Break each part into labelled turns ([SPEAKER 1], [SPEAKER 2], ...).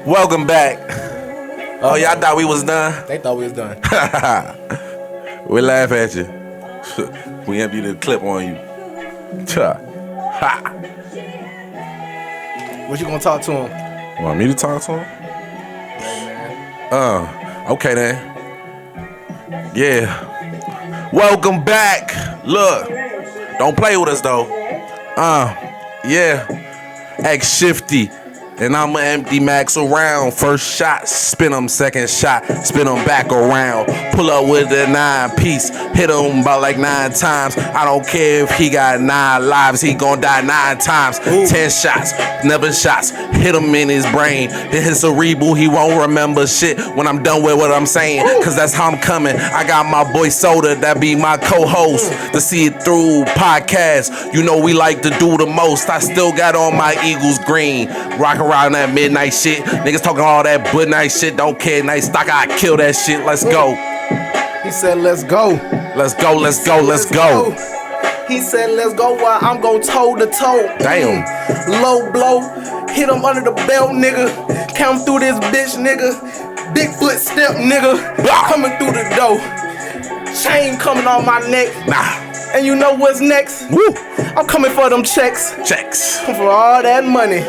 [SPEAKER 1] Welcome back. Oh, y'all thought we was done?
[SPEAKER 2] They thought we was done.
[SPEAKER 1] We laugh at you. We empty the clip on you. Ha.
[SPEAKER 2] What you gonna talk to him?
[SPEAKER 1] Want me to talk to him? Okay then. Yeah. Welcome back. Look, don't play with us though. Yeah. Act shifty. And I'ma empty max around. First shot, spin 'em. Second shot, spin 'em back around. Pull up with a 9-piece, hit him about like 9 times. I don't care if he got 9 lives, he gon' die 9 times. Ooh. 10 shots, never shots, hit him in his brain. Hit his cerebral, he won't remember shit when I'm done with what I'm saying. Cause that's how I'm coming. I got my boy Soda, that be my co-host. The See It Through podcast. You know we like to do the most. I still got on my Eagles green. Rockin' around that midnight shit. Niggas talking all that good night shit. Don't care, night stock. I kill that shit. Let's go.
[SPEAKER 2] He said, let's go.
[SPEAKER 1] Let's go, let's go, let's go.
[SPEAKER 2] He said, let's go while I'm gon' toe to toe.
[SPEAKER 1] Damn.
[SPEAKER 2] Low blow. Hit him under the belt, nigga. Count through this bitch, nigga. Bigfoot step, nigga. Coming through the door. Chain coming on my neck.
[SPEAKER 1] Nah.
[SPEAKER 2] And you know what's next?
[SPEAKER 1] Woo.
[SPEAKER 2] I'm coming for them checks.
[SPEAKER 1] Checks.
[SPEAKER 2] For all that money.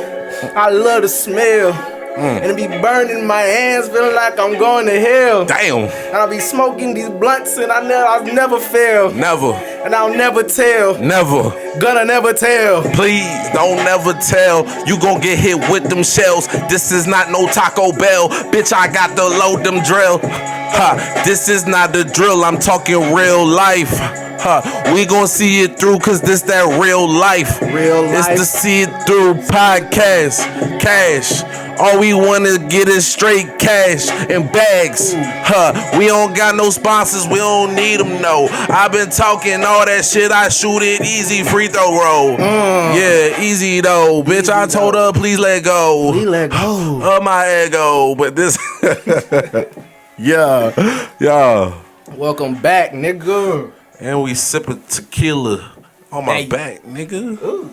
[SPEAKER 2] I love the smell. And it be burning my hands, feeling like I'm going to hell.
[SPEAKER 1] Damn.
[SPEAKER 2] And I'll be smoking these blunts and I'll never fail.
[SPEAKER 1] Never.
[SPEAKER 2] And I'll never tell.
[SPEAKER 1] Never.
[SPEAKER 2] Gonna never tell.
[SPEAKER 1] Please don't never tell. You gon' get hit with them shells. This is not no Taco Bell. Bitch, I got to load them drill. This is not the drill. I'm talking real life. We gon' see it through cause this that real life.
[SPEAKER 2] Real life.
[SPEAKER 1] It's the See It Through podcast. Cash. All we wanna get is straight cash and bags. We don't got no sponsors, we don't need them, no. I've been talking all that shit, I shoot it easy, free throw roll. Yeah, easy though. Bitch, I told her, please let go.
[SPEAKER 2] Please let go.
[SPEAKER 1] Of my ego. But this Yeah.
[SPEAKER 2] Welcome back, nigga.
[SPEAKER 1] And we sipping tequila on my back, nigga.
[SPEAKER 2] Ooh.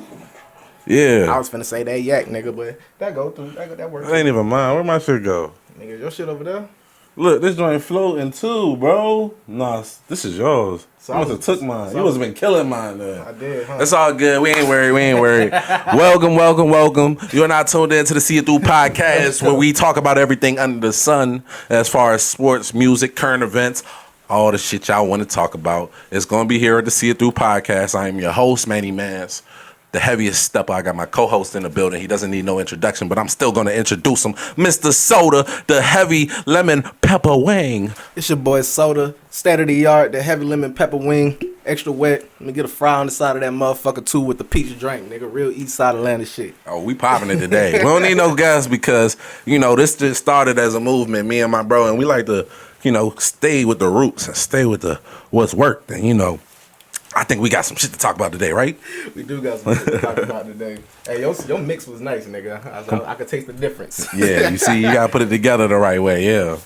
[SPEAKER 1] Yeah.
[SPEAKER 2] I was finna say that yak, nigga, but that go through. That works.
[SPEAKER 1] I ain't even mine. Where my shit go?
[SPEAKER 2] Nigga, your shit over there?
[SPEAKER 1] Look, this joint floating too, bro. Nah, this is yours. So you must have took mine. You must have been killing mine then.
[SPEAKER 2] I did, huh?
[SPEAKER 1] It's all good. We ain't worried. Welcome. You're not tuned in to the See It Through podcast where we talk about everything under the sun as far as sports, music, current events, all the shit y'all want to talk about. It's going to be here at the See It Through podcast. I am your host, Manny Mans. The heaviest stepper. I got my co-host in the building. He doesn't need no introduction, but I'm still going to introduce him. Mr. Soda, the heavy lemon pepper wing.
[SPEAKER 2] It's your boy Soda, state of the art, the heavy lemon pepper wing, extra wet. Let me get a fry on the side of that motherfucker too with the peach drink, nigga. Real East Side Atlanta shit.
[SPEAKER 1] Oh, we popping it today. We don't need no guests because, this just started as a movement, me and my bro, and we like to, stay with the roots and stay with what's worked. And, I think we got some shit to talk about today, right?
[SPEAKER 2] We do got some shit to talk about today. Hey, your mix was nice, nigga. I could taste the difference.
[SPEAKER 1] Yeah, you see, you gotta put it together the right way. Yeah,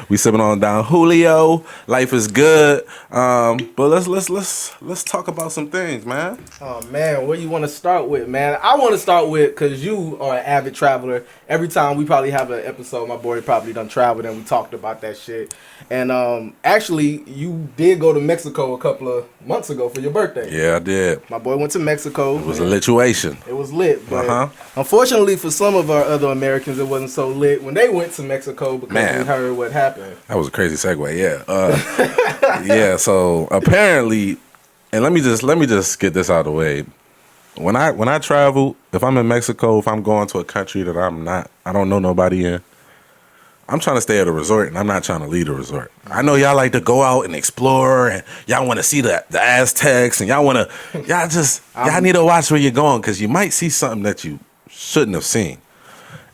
[SPEAKER 1] we sipping on down Julio. Life is good. But let's talk about some things, man.
[SPEAKER 2] Oh man, where you want to start with, man? I want to start with because you are an avid traveler. Every time we probably have an episode, my boy probably done traveled and we talked about that shit. And actually, you did go to Mexico a couple of months ago for your birthday.
[SPEAKER 1] Yeah, I did.
[SPEAKER 2] My boy went to Mexico.
[SPEAKER 1] It was a lituation.
[SPEAKER 2] It was lit, but unfortunately for some of our other Americans, it wasn't so lit when they went to Mexico because we heard what happened.
[SPEAKER 1] That was a crazy segue, yeah. Yeah, so apparently, and let me just get this out of the way. When I travel, if I'm in Mexico, if I'm going to a country that I don't know nobody in, I'm trying to stay at a resort, and I'm not trying to leave a resort. I know y'all like to go out and explore, and y'all want to see the Aztecs, and y'all need to watch where you're going, because you might see something that you shouldn't have seen.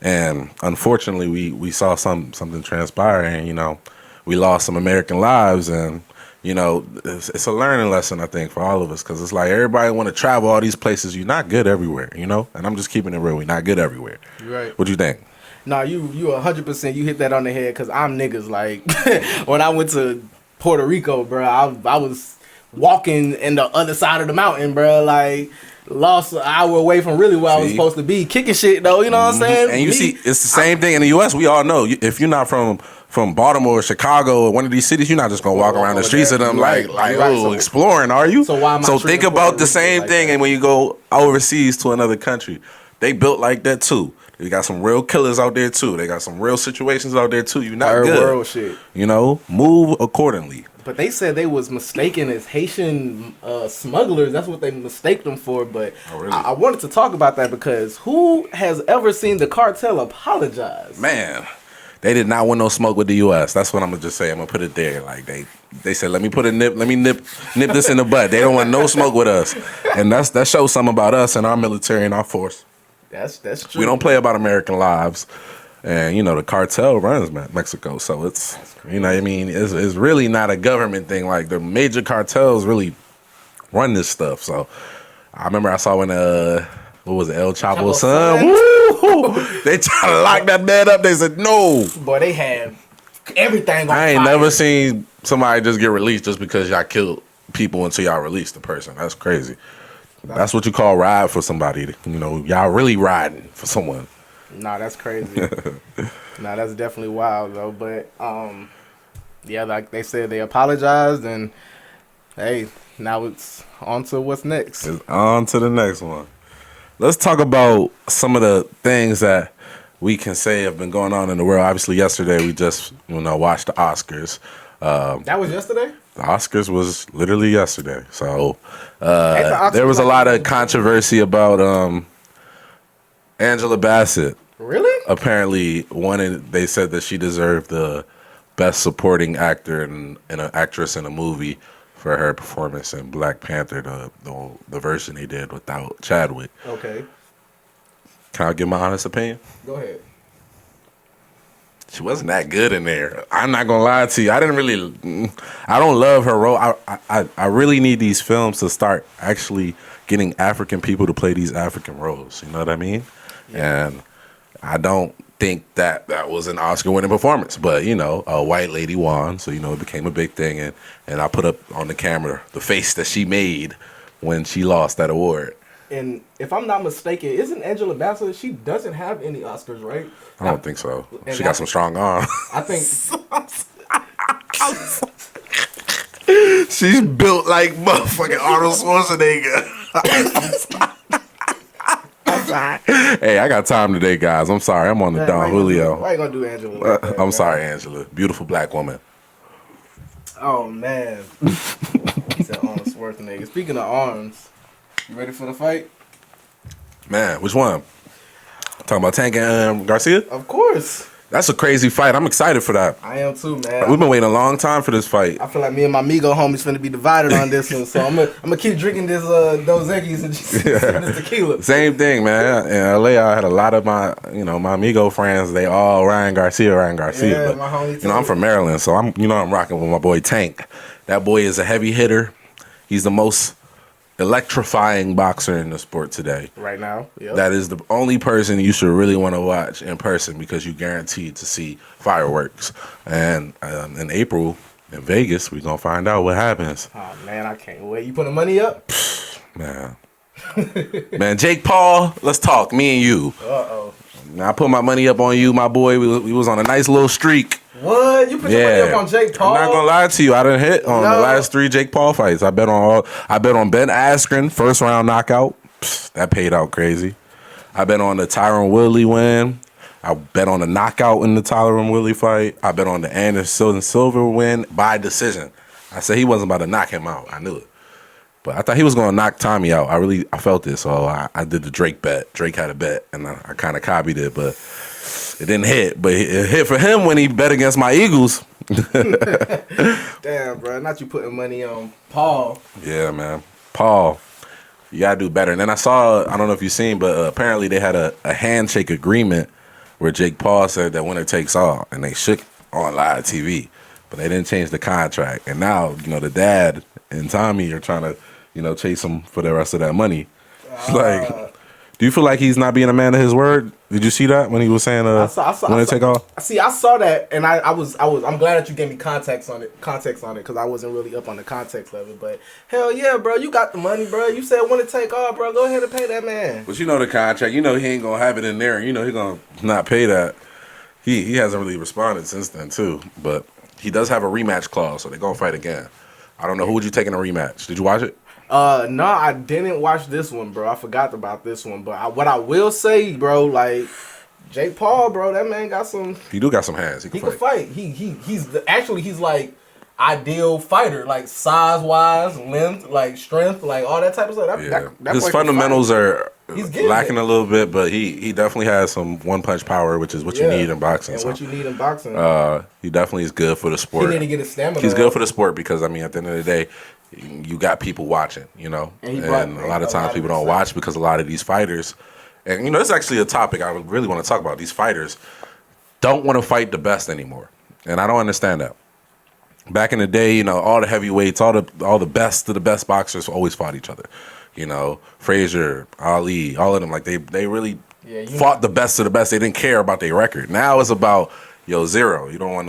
[SPEAKER 1] And unfortunately, we saw something transpire, and, we lost some American lives, and, it's a learning lesson, I think, for all of us, because it's like everybody want to travel all these places. You're not good everywhere, and I'm just keeping it real. We're not good everywhere.
[SPEAKER 2] Right.
[SPEAKER 1] What do you think?
[SPEAKER 2] Nah, you 100%. You hit that on the head because I'm niggas. Like when I went to Puerto Rico, bro, I was walking in the other side of the mountain, bro. Like lost an hour away from really where I was supposed to be kicking shit though. You know what I'm saying?
[SPEAKER 1] And you see, it's the same thing in the U.S. We all know if you're not from Baltimore or Chicago or one of these cities, you're not just gonna walk around the streets of them exploring, are you?
[SPEAKER 2] So why am I
[SPEAKER 1] So think about the same thing, and when you go overseas to another country, they built like that too. They got some real killers out there too. They got some real situations out there too. You're not
[SPEAKER 2] third
[SPEAKER 1] good.
[SPEAKER 2] world shit.
[SPEAKER 1] You know, move accordingly.
[SPEAKER 2] But they said they was mistaken as Haitian smugglers. That's what they mistaked them for. But
[SPEAKER 1] really?
[SPEAKER 2] I wanted to talk about that because who has ever seen the cartel apologize?
[SPEAKER 1] Man, they did not want no smoke with the U.S. That's what I'm gonna just say. I'm gonna put it there. Like they said, let me nip this in the butt. They don't want no smoke with us, and that shows something about us and our military and our force.
[SPEAKER 2] That's true.
[SPEAKER 1] We don't play about American lives, and you know the cartel runs Mexico, so it's you know what I mean it's really not a government thing. Like the major cartels really run this stuff. So I remember I saw when what was it, El Chapo's son? Woo! They tried to lock that man up. They said no.
[SPEAKER 2] Boy, they had everything on
[SPEAKER 1] I ain't
[SPEAKER 2] fire.
[SPEAKER 1] never seen somebody just get released just because y'all killed people until y'all released the person. That's crazy. That's what you call ride for somebody. You know, y'all really riding for someone.
[SPEAKER 2] Nah, that's crazy. Nah, that's definitely wild though. But yeah, like they said, they apologized, and hey, now it's on to what's next.
[SPEAKER 1] It's on to the next one. Let's talk about some of the things that we can say have been going on in the world. Obviously, yesterday we just watched the Oscars.
[SPEAKER 2] That was yesterday?
[SPEAKER 1] The Oscars was literally yesterday. So there was a lot of controversy about Angela Basset.
[SPEAKER 2] Really?
[SPEAKER 1] Apparently, they said that she deserved the best supporting actor and an actress in a movie for her performance in Black Panther, the version they did without Chadwick.
[SPEAKER 2] Okay.
[SPEAKER 1] Can I give my honest opinion?
[SPEAKER 2] Go ahead.
[SPEAKER 1] She wasn't that good in there. I'm not gonna lie to you. I don't love her role. I really need these films to start actually getting African people to play these African roles. You know what I mean? Yeah. And I don't think that was an Oscar-winning performance. But a white lady won, so it became a big thing. And I put up on the camera the face that she made when she lost that award. And
[SPEAKER 2] if I'm not mistaken, isn't Angela Bassett? She doesn't have any Oscars, right?
[SPEAKER 1] I don't think so. She got some strong arms.
[SPEAKER 2] I think
[SPEAKER 1] she's built like motherfucking Arnold Schwarzenegger. Hey, I got time today, guys. I'm sorry. I'm on the Don Julio.
[SPEAKER 2] Why you gonna do Angela like that,
[SPEAKER 1] I'm sorry, Angela. Beautiful black woman.
[SPEAKER 2] Oh man. He said Arnold Schwarzenegger. Speaking of arms, you ready for the fight?
[SPEAKER 1] Man, which one? Talking about Tank and Garcia?
[SPEAKER 2] Of course.
[SPEAKER 1] That's a crazy fight. I'm excited for that.
[SPEAKER 2] I am too, man.
[SPEAKER 1] We've been waiting a long time for this fight.
[SPEAKER 2] I feel like me and my Migo homies finna be divided on this one, so I'm gonna keep drinking this Dos Equis and just this tequila.
[SPEAKER 1] Same thing, man. In LA, I had a lot of my Migo friends. They all Ryan Garcia.
[SPEAKER 2] Yeah,
[SPEAKER 1] but
[SPEAKER 2] my homie too.
[SPEAKER 1] I'm from Maryland, so I'm rocking with my boy Tank. That boy is a heavy hitter. He's the most electrifying boxer in the sport today.
[SPEAKER 2] Right now, yep.
[SPEAKER 1] That is the only person you should really want to watch in person because you're guaranteed to see fireworks. And in April in Vegas, we're going to find out what happens.
[SPEAKER 2] Oh, man, I can't wait. You putting money up?
[SPEAKER 1] Man. Man, Jake Paul, let's talk, me and you.
[SPEAKER 2] Uh-oh.
[SPEAKER 1] Now, I put my money up on you, my boy. We was on a nice little streak.
[SPEAKER 2] What? You put your money up on Jake Paul?
[SPEAKER 1] I'm not gonna lie to you. I done hit on the last 3 Jake Paul fights. I bet on Ben Askren first round knockout. That paid out crazy. I bet on the Tyron Woodley win. I bet on the knockout in the Tyron Woodley fight. I bet on the Anderson Silva win by decision. I said he wasn't about to knock him out. I knew it. But I thought he was gonna knock Tommy out. I felt it, so I did the Drake bet. Drake had a bet, and I kind of copied it, but it didn't hit. But it hit for him when he bet against my Eagles.
[SPEAKER 2] Damn, bro. Not you putting money on Paul.
[SPEAKER 1] Yeah, man. Paul, you gotta do better. And then I saw, I don't know if you've seen, but apparently they had a handshake agreement where Jake Paul said that winner takes all, and they shook on live TV. But they didn't change the contract. And now, the dad and Tommy are trying to, chase him for the rest of that money. Like, Do you feel like he's not being a man of his word? Did you see that when he was saying when it take off?
[SPEAKER 2] See, I saw that, and I'm glad that you gave me context on it, because I wasn't really up on the context of it. But hell yeah, bro, you got the money, bro. You said when it take off, bro, go ahead and pay that man.
[SPEAKER 1] But you know the contract, you know he ain't gonna have it in there. You know he gonna not pay that. He hasn't really responded since then too, but he does have a rematch clause, so they're gonna fight again. I don't know, who would you take in a rematch? Did you watch it?
[SPEAKER 2] No, I didn't watch this one, bro. I forgot about this one. But what I will say, bro, like Jake Paul, bro, that man got some.
[SPEAKER 1] He do got some hands. He can
[SPEAKER 2] fight. He's like ideal fighter, like size wise, length, like strength, like all that type of stuff.
[SPEAKER 1] His fundamentals are lacking a little bit, but he definitely has some one punch power, which is what you need in boxing.
[SPEAKER 2] And what you need in boxing.
[SPEAKER 1] He definitely is good for the sport.
[SPEAKER 2] He need to get his stamina.
[SPEAKER 1] He's good for the sport because at the end of the day, you got people watching, you know, and a lot of times people don't watch because a lot of these fighters, and you know, it's actually a topic I really want to talk about. These fighters don't want to fight the best anymore, and I don't understand that. Back in the day, you know, all the heavyweights, all the best of the best boxers always fought each other. You know, Frazier, Ali, all of them, like they really fought the best of the best. They didn't care about their record. Now it's about zero. You don't want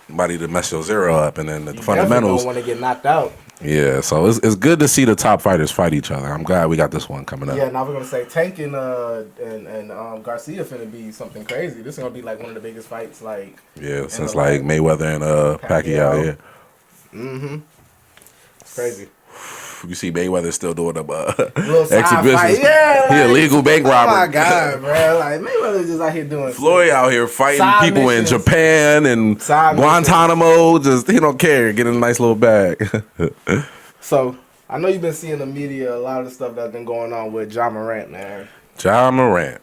[SPEAKER 1] nobody to mess your zero up, and then the fundamentals.
[SPEAKER 2] You don't want to get knocked out.
[SPEAKER 1] Yeah, so it's good to see the top fighters fight each other. I'm glad we got this one coming up.
[SPEAKER 2] Yeah, now we're gonna say Tank and Garcia finna be something crazy. This is gonna be like one of the biggest fights, like
[SPEAKER 1] since like Mayweather and Pacquiao. Yeah.
[SPEAKER 2] Mm-hmm. It's crazy.
[SPEAKER 1] You see Mayweather still doing them
[SPEAKER 2] exhibitions. Yeah, like,
[SPEAKER 1] he a legal bank robber.
[SPEAKER 2] Oh my god, bro! Like Mayweather just out here doing.
[SPEAKER 1] Floyd out here fighting people missions. In Japan and Guantanamo. Just he don't care. Get in a nice little bag.
[SPEAKER 2] So I know you've been seeing the media, a lot of the stuff that's been going on with Ja Morant, man.
[SPEAKER 1] Ja Morant.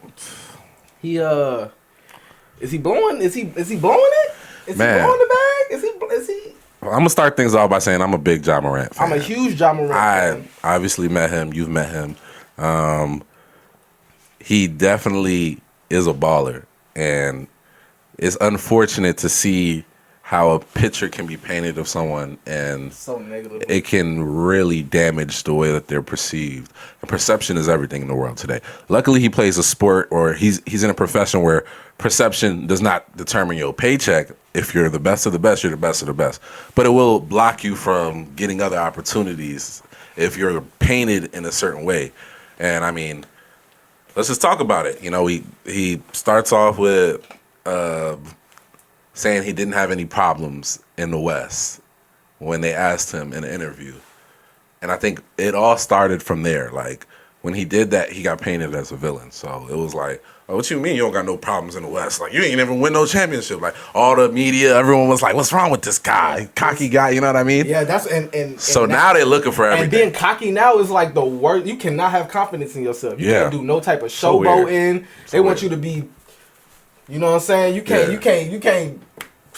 [SPEAKER 2] He is he blowing? Is he blowing it? Is he blowing the bag? Is he?
[SPEAKER 1] I'm gonna start things off by saying I'm a big Ja Morant fan.
[SPEAKER 2] I'm a huge Ja Morant fan.
[SPEAKER 1] I obviously met him. You've met him. He definitely is a baller, and it's unfortunate to see how a picture can be painted of someone and
[SPEAKER 2] so negative.
[SPEAKER 1] It can really damage the way that they're perceived. And perception is everything in the world today. Luckily, he plays a sport, or he's in a profession where perception does not determine your paycheck. If you're the best of the best, you're the best of the best. But it will block you from getting other opportunities if you're painted in a certain way. And I mean, let's just talk about it. You know, he starts off with saying he didn't have any problems in the West when they asked him in an interview. And I think it all started from there. Like, when he did that, he got painted as a villain. So it was like, oh, what you mean you don't got no problems in the West? Like, you ain't never win no championship. Like, all the media, everyone was like, what's wrong with this guy? Cocky guy, you know what I mean?
[SPEAKER 2] Yeah, that's and
[SPEAKER 1] so now they're looking for everything.
[SPEAKER 2] And then cocky now is like the worst. You cannot have confidence in yourself. You can't do no type of showboating. They want you to be, you know what I'm saying? You can't.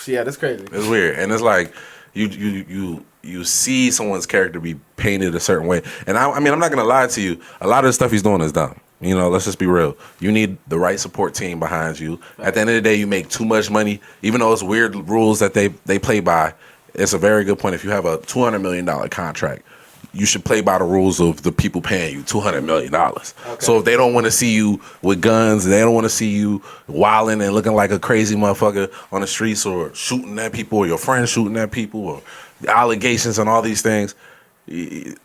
[SPEAKER 2] Yeah, that's crazy.
[SPEAKER 1] It's weird. And it's like, you see someone's character be painted a certain way. And I mean, I'm not going to lie to you. A lot of the stuff he's doing is dumb. You know, let's just be real. You need the right support team behind you. At the end of the day, you make too much money. Even though it's weird rules that they play by, it's a very good point. If you have a $200 million contract, you should play by the rules of the people paying you $200 million. Okay. So if they don't want to see you with guns, they don't want to see you wilding and looking like a crazy motherfucker on the streets, or shooting at people, or your friends shooting at people, or allegations and all these things,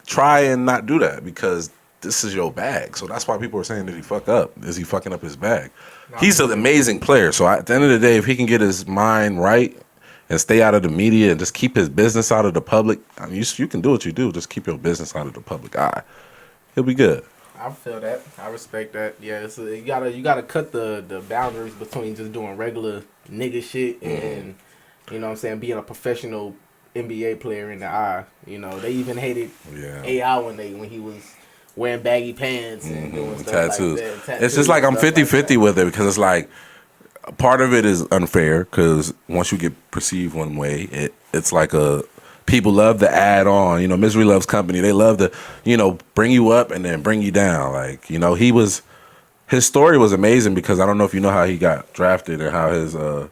[SPEAKER 1] try and not do that, because this is your bag. So that's why people are saying that he fucked up. Is he fucking up his bag? He's an amazing player. So at the end of the day, if he can get his mind right and stay out of the media and just keep his business out of the public, I mean, you can do what you do. Just keep your business out of the public eye. He'll be good.
[SPEAKER 2] I feel that. I respect that. Yeah, you gotta cut the boundaries between just doing regular nigga shit and you know what I'm saying, being a professional NBA player in the eye. You know, they even hated AI when he was wearing baggy pants and doing stuff
[SPEAKER 1] tattoos.
[SPEAKER 2] Like that.
[SPEAKER 1] It's just like I'm 50-50 with it, because it's like part of it is unfair, because once you get perceived one way, it's like people love to add on. You know, misery loves company. They love to, you know, bring you up and then bring you down. Like, you know, his story was amazing, because I don't know if you know how he got drafted or how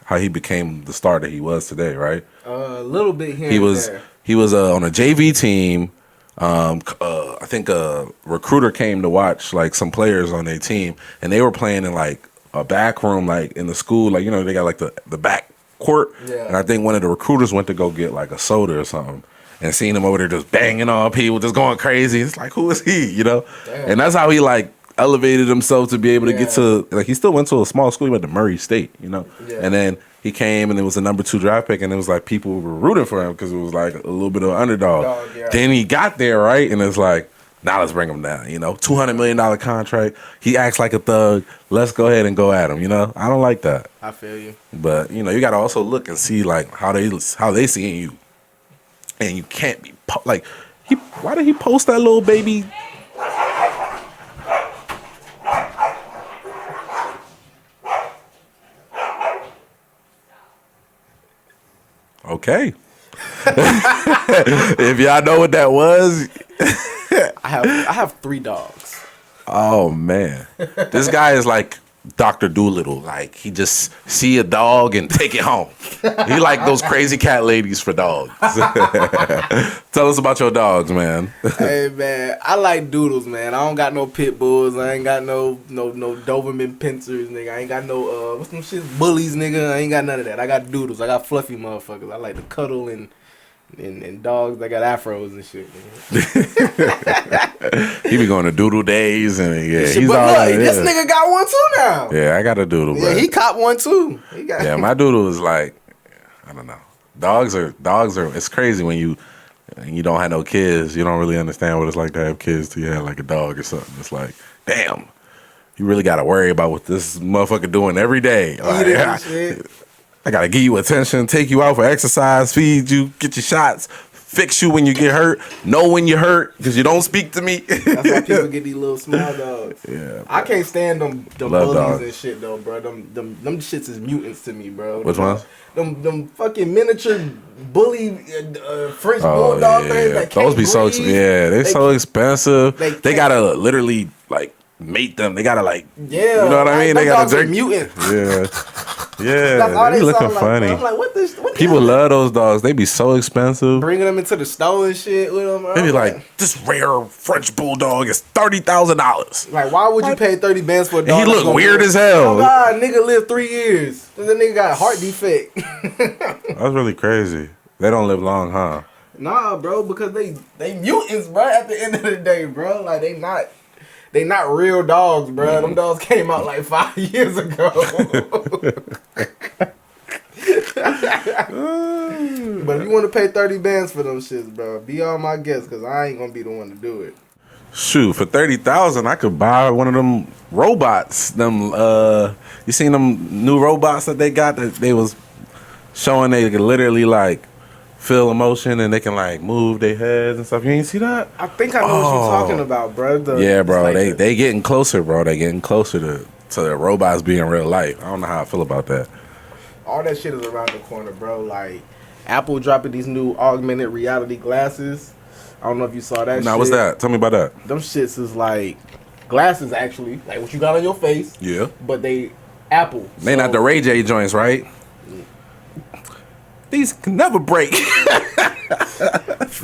[SPEAKER 1] how he became the star that he was today, right?
[SPEAKER 2] A little bit here.
[SPEAKER 1] He was on a JV team. I think a recruiter came to watch like some players on their team, and they were playing in like a back room, like in the school, like they got like the back court.
[SPEAKER 2] Yeah.
[SPEAKER 1] And I think one of the recruiters went to go get like a soda or something, and seen him over there just banging on people, just going crazy. It's like, who is he?
[SPEAKER 2] Damn.
[SPEAKER 1] And that's how he like elevated himself to be able to get to, like, he still went to a small school. He went to Murray State,
[SPEAKER 2] Yeah.
[SPEAKER 1] and then he came and it was a number 2 draft pick, and it was like people were rooting for him because it was like a little bit of an underdog. Then he got there, right, and it's like, now let's bring him down. $200 million contract. He acts like a thug. Let's go ahead and go at him. I don't like that.
[SPEAKER 2] I feel you.
[SPEAKER 1] But you got to also look and see like how they seeing you, and you can't be like why did he post that little baby? Okay. If y'all know what that was.
[SPEAKER 2] I have 3 dogs.
[SPEAKER 1] Oh man. This guy is like Dr. Doolittle. Like, he just see a dog and take it home. He like those crazy cat ladies for dogs. Tell us about your dogs, man.
[SPEAKER 2] Hey man, I like doodles, man. I don't got no pit bulls. I ain't got no Doberman pincers, nigga. I ain't got no what's them shit, bullies, nigga. I ain't got none of that. I got doodles. I got fluffy motherfuckers. I like to cuddle and dogs that got afros and shit.
[SPEAKER 1] He be going to doodle days and
[SPEAKER 2] He's all right. This nigga got one too now.
[SPEAKER 1] Yeah, I got a doodle.
[SPEAKER 2] Yeah, he copped one too.
[SPEAKER 1] My doodle is like, I don't know. Dogs are. It's crazy when you don't have no kids. You don't really understand what it's like to have kids till you have like a dog or something. It's like, damn, you really got to worry about what this motherfucker doing every day. Like, I gotta give you attention, take you out for exercise, feed you, get your shots, fix you when you get hurt, know when you're hurt, because you don't speak to me.
[SPEAKER 2] That's why people get these little small dogs.
[SPEAKER 1] Yeah,
[SPEAKER 2] I can't stand them bullies
[SPEAKER 1] dogs
[SPEAKER 2] and shit though, bro. Them shits is mutants to me, bro.
[SPEAKER 1] Which ones?
[SPEAKER 2] Them fucking miniature bully French bulldog things. That
[SPEAKER 1] those be so they're so expensive. They gotta literally like mate them. They gotta like, you know what I mean? They gotta drink
[SPEAKER 2] mutants.
[SPEAKER 1] Yeah. Yeah, they looking funny.
[SPEAKER 2] I'm like, what
[SPEAKER 1] people love those dogs. They be so expensive.
[SPEAKER 2] Bringing them into the store and shit with them.
[SPEAKER 1] They be like, this rare French bulldog is $30,000.
[SPEAKER 2] Like, why would you pay 30 bands for a dog?
[SPEAKER 1] And he look weird as hell.
[SPEAKER 2] Oh God, nigga lived 3 years. That nigga got a heart defect.
[SPEAKER 1] That's really crazy. They don't live long, huh?
[SPEAKER 2] Nah, bro, because they mutants, bro. At the end of the day, bro, like they not real dogs, bro. Them dogs came out like 5 years ago. But if you want to pay 30 bands for them shits, bro, be on my guest, because I ain't going to be the one to do it.
[SPEAKER 1] Shoot, for $30,000, I could buy one of them robots. You seen them new robots that they got that they was showing they could literally like feel emotion and they can like move their heads and stuff. You ain't see that?
[SPEAKER 2] I think I know what you're talking about, bro.
[SPEAKER 1] Bro. Like they getting closer, bro. They getting closer to the robots being real life. I don't know how I feel about that.
[SPEAKER 2] All that shit is around the corner, bro. Like Apple dropping these new augmented reality glasses. I don't know if you saw that shit.
[SPEAKER 1] Nah, what's that? Tell me about that.
[SPEAKER 2] Them shits is like glasses, actually. Like what you got on your face.
[SPEAKER 1] Yeah.
[SPEAKER 2] But they Apple.
[SPEAKER 1] They not the Ray J joints, right? These can never break.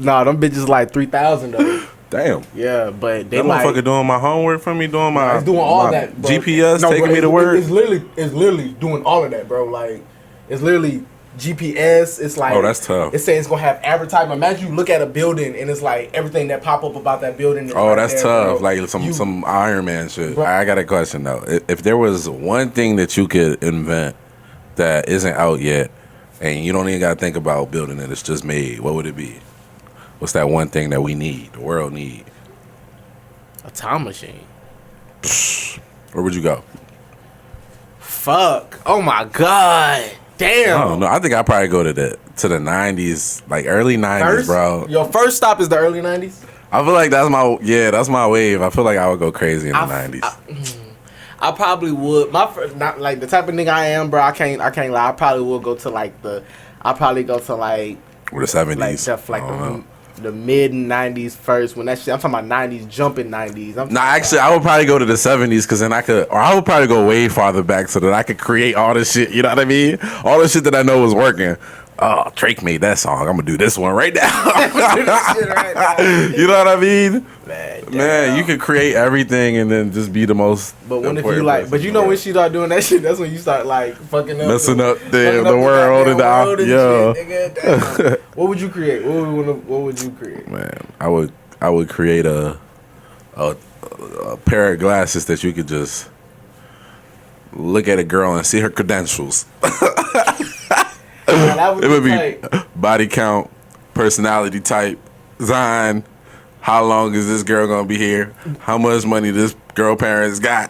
[SPEAKER 2] Nah, them bitches like 3,000 though.
[SPEAKER 1] Damn.
[SPEAKER 2] Yeah, but they
[SPEAKER 1] that
[SPEAKER 2] like
[SPEAKER 1] motherfucker doing my homework for me, doing my
[SPEAKER 2] it's doing all that, bro.
[SPEAKER 1] GPS, taking
[SPEAKER 2] bro,
[SPEAKER 1] me to work.
[SPEAKER 2] It's literally doing all of that, bro. Like it's literally GPS. It's like,
[SPEAKER 1] oh, that's tough.
[SPEAKER 2] It's saying it's gonna have advertisement. Imagine you look at a building and it's like everything that pop up about that building.
[SPEAKER 1] Oh,
[SPEAKER 2] right
[SPEAKER 1] that's
[SPEAKER 2] there,
[SPEAKER 1] tough.
[SPEAKER 2] bro.
[SPEAKER 1] Like some Iron Man shit.
[SPEAKER 2] Bro.
[SPEAKER 1] I got a question though. If there was one thing that you could invent that isn't out yet, and you don't even gotta think about building it, it's just made, what would it be? What's that one thing that we need, the world need?
[SPEAKER 2] A time machine.
[SPEAKER 1] Where would you go?
[SPEAKER 2] Fuck. Oh my God. Damn.
[SPEAKER 1] I don't know. I think I'd probably go to the 90s, like early 90s, bro.
[SPEAKER 2] Your first stop is the early 90s?
[SPEAKER 1] I feel like that's my wave. I feel like I would go crazy in the 90s.
[SPEAKER 2] I probably would. My first, not like the type of nigga I am, bro. I can't lie. I probably would go to like
[SPEAKER 1] or the 70s.
[SPEAKER 2] The mid 90s first. When that shit, I'm talking about 90s, jumping 90s.
[SPEAKER 1] Actually, I would probably go to the 70s because then I would probably go way farther back so that I could create all this shit. You know what I mean? All the shit that I know was working. oh, Drake made that song. I'm gonna do this one right now.
[SPEAKER 2] Do this shit right now.
[SPEAKER 1] You know what I mean?
[SPEAKER 2] Man,
[SPEAKER 1] You can create everything and then just be the most.
[SPEAKER 2] But when if you like, but you know when she start doing that shit, that's when you start like fucking up,
[SPEAKER 1] messing up the world and
[SPEAKER 2] the shit, nigga. Damn. What would you create? What would you create?
[SPEAKER 1] Man, I would create a pair of glasses that you could just look at a girl and see her credentials.
[SPEAKER 2] Man,
[SPEAKER 1] it would be body count, personality type, design. How long is this girl gonna be here? How much money this girl parents got?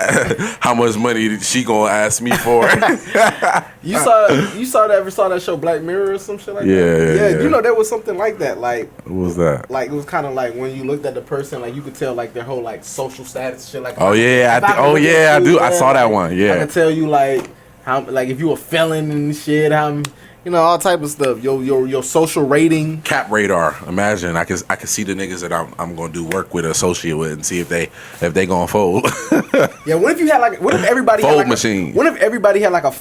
[SPEAKER 1] How much money she gonna ask me for?
[SPEAKER 2] You ever saw that show Black Mirror or some shit like that? Yeah. You know there was something like that. Like
[SPEAKER 1] what was that?
[SPEAKER 2] Like it was kind of like when you looked at the person, like you could tell like their whole like social status shit. Like
[SPEAKER 1] I do. I saw that one. Yeah,
[SPEAKER 2] I can tell you like how like if you a felon and shit. How you know all type of stuff. Your social rating.
[SPEAKER 1] Cap radar. Imagine I can see the niggas that I'm gonna do work with, associate with, and see if they gonna fold.
[SPEAKER 2] Yeah. What if everybody
[SPEAKER 1] fold
[SPEAKER 2] had like
[SPEAKER 1] machine?
[SPEAKER 2] What if everybody had like a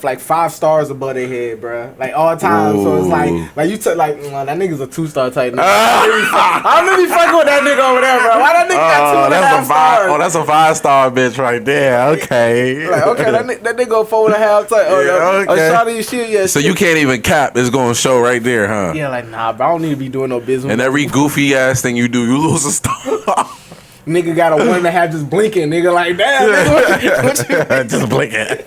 [SPEAKER 2] like 5 stars above their head, bruh? Like all time. Ooh. So it's like you took like that nigga's a 2-star type. Nigga. I don't really fuck with that nigga over there, bro. Why that nigga got 2.5 stars?
[SPEAKER 1] Oh, that's a 5-star bitch right there. Okay.
[SPEAKER 2] Like okay, that nigga go 4.5 type. Okay. Shit. Yeah.
[SPEAKER 1] So you can't even cap. It's gonna show right there, huh?
[SPEAKER 2] Yeah, like nah, bro. I don't need to be doing no business.
[SPEAKER 1] And every goofy ass thing you do, you lose a star.
[SPEAKER 2] Nigga got a 1.5 just blinking. Nigga like damn. Nigga,
[SPEAKER 1] just blinking.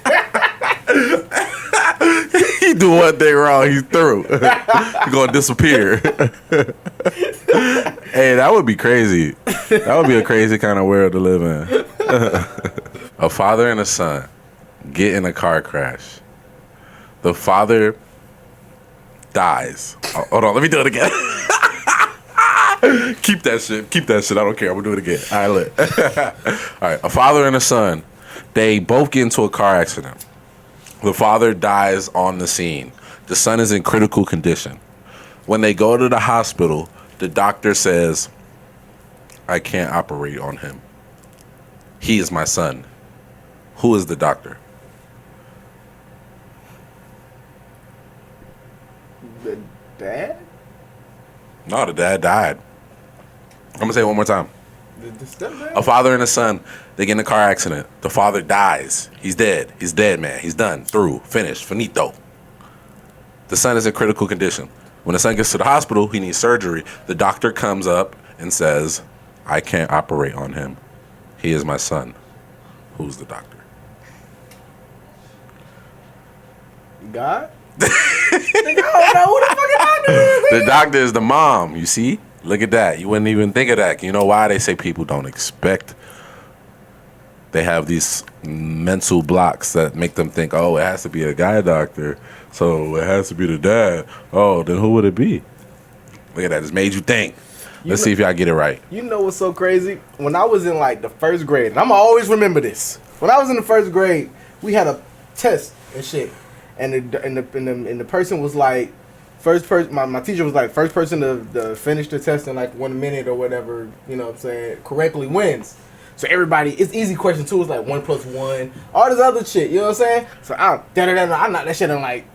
[SPEAKER 1] He do one thing wrong, he's through. He gonna disappear. Hey, that would be crazy. That would be a crazy kind of world to live in. A father and a son get in a car crash. The father dies. Oh, hold on, let me do it again. Keep that shit. I don't care. I'm gonna do it again. All right, look. All right, a father and a son. They both get into a car accident. The father dies on the scene. The son is in critical condition. When they go to the hospital, the doctor says, I can't operate on him. He is my son. Who is the doctor?
[SPEAKER 2] The dad?
[SPEAKER 1] No, the dad died. I'm going to say it one more time.
[SPEAKER 2] The stepdad?
[SPEAKER 1] A father and a son, they get in a car accident. The father dies. He's dead. He's dead, man. He's done. Through. Finished. Finito. The son is in critical condition. When the son gets to the hospital, he needs surgery. The doctor comes up and says, I can't operate on him. He is my son. Who's the doctor?
[SPEAKER 2] God? Nigga, I don't know who the fucking doctor is.
[SPEAKER 1] The doctor is the mom, you see? Look at that. You wouldn't even think of that. You know why? They say people don't expect. They have these mental blocks that make them think, oh, it has to be a guy doctor, so it has to be the dad. Oh, then who would it be? Look at that. It's made you think. Let's see if y'all get it right.
[SPEAKER 2] You know what's so crazy? When I was in like the first grade, and I'm going to always remember this. When I was in the first grade, we had a test and shit. And the person was like, my teacher was like, first person to finish the test in like 1 minute or whatever, you know what I'm saying, correctly wins. So everybody, it's easy question too. It's like 1 + 1, all this other shit, you know what I'm saying? So I knocked that shit in like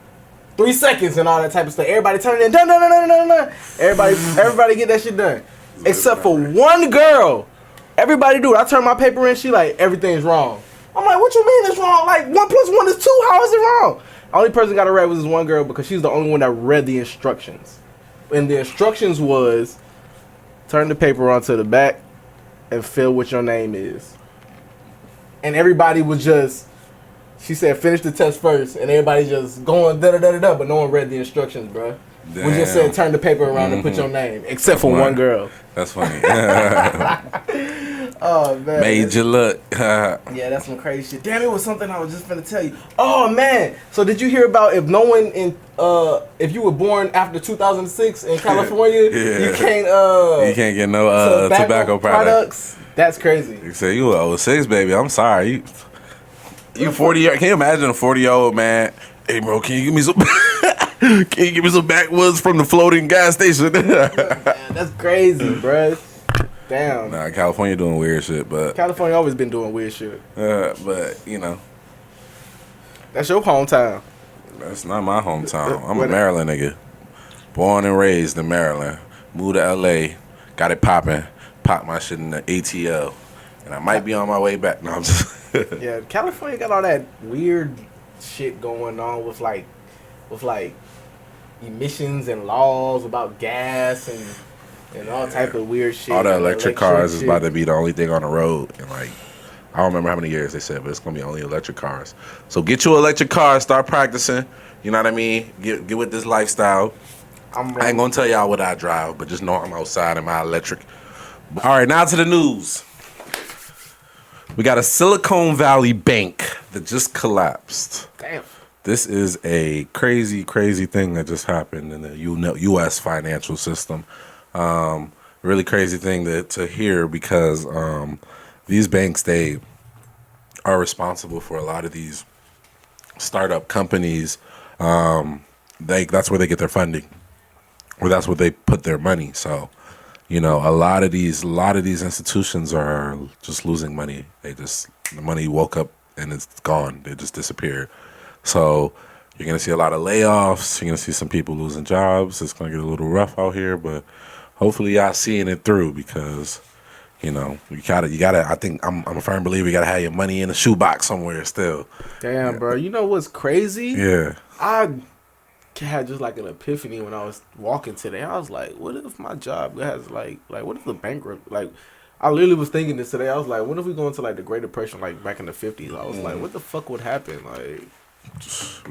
[SPEAKER 2] 3 seconds and all that type of stuff. Everybody turn it in, done. Everybody get that shit done. Except for one girl. Everybody do it. I turn my paper in, she like, everything's wrong. I'm like, what you mean it's wrong? Like 1 + 1 is 2, how is it wrong? Only person got it right was this one girl because she's the only one that read the instructions. And the instructions was turn the paper onto the back and fill what your name is. And everybody was just, she said finish the test first, and everybody just going da-da-da-da-da, but no one read the instructions, bro. Damn. We just said turn the paper around and put your name, except for one girl.
[SPEAKER 1] That's funny.
[SPEAKER 2] Oh, man.
[SPEAKER 1] Made you look.
[SPEAKER 2] Yeah, that's some crazy shit. Damn, it was something I was just finna tell you. Oh, man. So did you hear about if no one if you were born after 2006 in California, you can't
[SPEAKER 1] get no tobacco products?
[SPEAKER 2] That's crazy.
[SPEAKER 1] You say you were 06, baby. I'm sorry. You 40 years. Can you imagine a 40-year-old man? Hey, bro, can you give me some? Can you give me some backwoods from the floating gas station?
[SPEAKER 2] Man, that's crazy, bro. Damn.
[SPEAKER 1] Nah, California doing weird shit, but
[SPEAKER 2] California always been doing weird shit.
[SPEAKER 1] But you know,
[SPEAKER 2] that's your hometown.
[SPEAKER 1] That's not my hometown. I'm a Maryland nigga. Born and raised in Maryland. Moved to LA. Got it popping. Popped my shit in the ATL. And I might be on my way back. No, I'm just...
[SPEAKER 2] Yeah, California got all that weird shit going on with like emissions and laws about gas and all type of weird shit.
[SPEAKER 1] All the electric cars is about to be the only thing on the road. And like, I don't remember how many years they said, but it's gonna be only electric cars. So get you an electric car, start practicing. You know what I mean? Get with this lifestyle. I ain't gonna tell y'all what I drive, but just know I'm outside in my electric. All right, now to the news. We got a Silicon Valley bank that just collapsed.
[SPEAKER 2] Damn.
[SPEAKER 1] This is a crazy, crazy thing that just happened in the U.S. financial system. Really crazy thing to hear because these banks, they are responsible for a lot of these startup companies. That's where they get their funding, or that's where they put their money. So, you know, a lot of these institutions are just losing money. The money woke up and it's gone. They just disappeared. So you're gonna see a lot of layoffs. You're gonna see some people losing jobs. It's gonna get a little rough out here, but hopefully y'all seeing it through because, you know, you gotta. I think I'm a firm believer. You gotta have your money in a shoebox somewhere still.
[SPEAKER 2] Damn, bro. You know what's crazy?
[SPEAKER 1] Yeah.
[SPEAKER 2] I had just like an epiphany when I was walking today. I was like, what if my job has like what if the bankrupt, like, I literally was thinking this today. I was like, what if we go into like the Great Depression, like back in the 50s? I was like, what the fuck would happen? Like,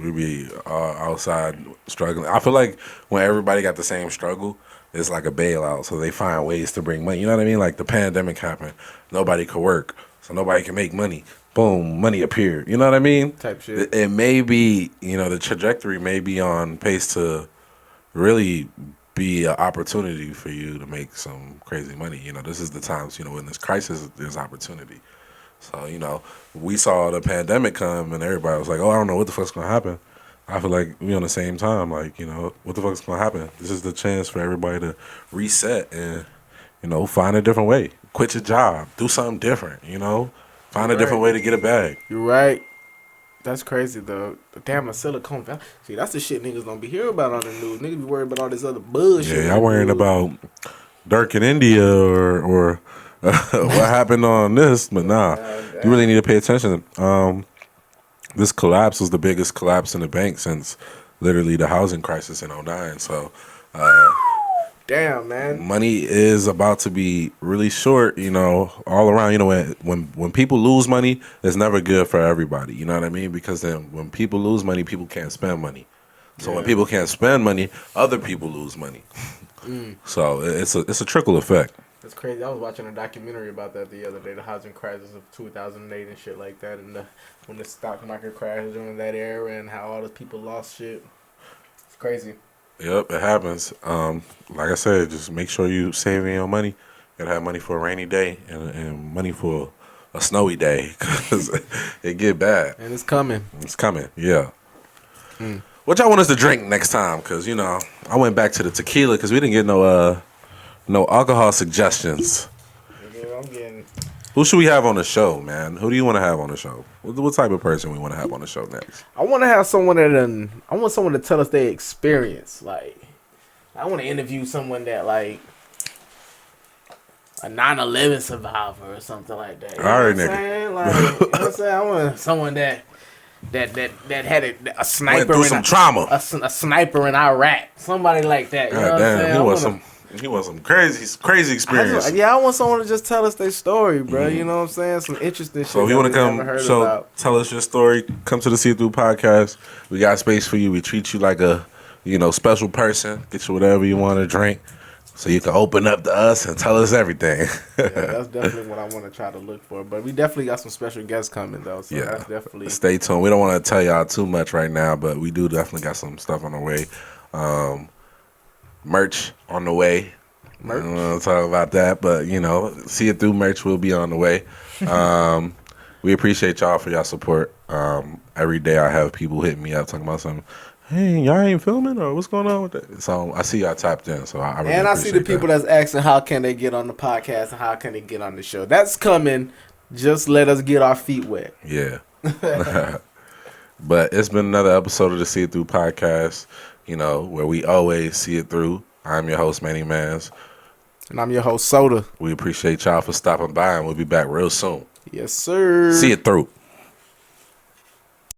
[SPEAKER 1] we'd be outside struggling. I feel like when everybody got the same struggle, it's like a bailout. So they find ways to bring money. You know what I mean? Like the pandemic happened. Nobody could work. So nobody can make money. Boom, money appeared. You know what I mean?
[SPEAKER 2] Type shit.
[SPEAKER 1] It may be, you know, the trajectory may be on pace to really be an opportunity for you to make some crazy money. You know, this is the times, you know, in this crisis, there's opportunity. So, you know, we saw the pandemic come and everybody was like, oh, I don't know what the fuck's going to happen. I feel like we on the same time, like, you know, what the fuck's going to happen? This is the chance for everybody to reset and, you know, find a different way. Quit your job. Do something different, you know? Find a different way to get a bag.
[SPEAKER 2] You're right. That's crazy, though. Damn, a Silicon Valley. See, that's the shit niggas don't be hearing about on the news. Niggas be worried about all this other bullshit.
[SPEAKER 1] Yeah, y'all worrying about Dirk in India or what happened on this, but nah. You really need to pay attention. This collapse was the biggest collapse in the bank since literally the housing crisis in '09. So,
[SPEAKER 2] damn, man.
[SPEAKER 1] money is about to be really short, you know, all around. You know, when people lose money, it's never good for everybody. You know what I mean? Because then when people lose money, people can't spend money. So when people can't spend money, other people lose money. So it's a trickle effect.
[SPEAKER 2] That's crazy. I was watching a documentary about that the other day, the housing crisis of 2008 and shit like that, and when the stock market crashed during that era and how all the people lost shit. It's crazy.
[SPEAKER 1] Yep, it happens. Like I said, just make sure you saving your money. You gotta have money for a rainy day and money for a snowy day because it get bad.
[SPEAKER 2] And it's coming.
[SPEAKER 1] It's coming, yeah. What y'all want us to drink next time? Because, you know, I went back to the tequila because we didn't get no alcohol suggestions.
[SPEAKER 2] Yeah, I'm getting...
[SPEAKER 1] Who should we have on the show, man? Who do you want to have on the show? What type of person we want to have on the show next?
[SPEAKER 2] I want to have someone I want someone to tell us their experience. Like, I want to interview someone that, like, a 9/11 survivor or something like that. You
[SPEAKER 1] All right,
[SPEAKER 2] know what I'm saying? Like, you know what I'm saying? I want someone that had a sniper.
[SPEAKER 1] Went through some trauma.
[SPEAKER 2] A sniper in Iraq. Somebody like that. You know what I'm saying?
[SPEAKER 1] He wants some crazy experience.
[SPEAKER 2] I want someone to just tell us their story, bro. You know what I'm saying? Some interesting shit.
[SPEAKER 1] So if you want to come, tell us your story. Come to the See Through Podcast. We got space for you. We treat you like a, you know, special person. Get you whatever you want to drink, so you can open up to us and tell us everything.
[SPEAKER 2] Yeah, that's definitely what I want to try to look for. But we definitely got some special guests coming though. So that's definitely
[SPEAKER 1] stay tuned. We don't want to tell y'all too much right now, but we do definitely got some stuff on the way. Merch on the way.
[SPEAKER 2] Merch.
[SPEAKER 1] I don't want to talk about that, but, you know, See It Through merch will be on the way. We appreciate y'all for y'all support. Every day I have people hitting me up talking about something. Hey, y'all ain't filming or what's going on with that? So I see y'all tapped in. So I really
[SPEAKER 2] and I see the people that's asking how can they get on the podcast and how can they get on the show. That's coming. Just let us get our feet wet.
[SPEAKER 1] Yeah. But it's been another episode of the See It Through podcast, you know, where we always see it through. I'm your host, Manny Mans.
[SPEAKER 2] And I'm your host, Soda.
[SPEAKER 1] We appreciate y'all for stopping by, and we'll be back real soon.
[SPEAKER 2] Yes, sir.
[SPEAKER 1] See it through.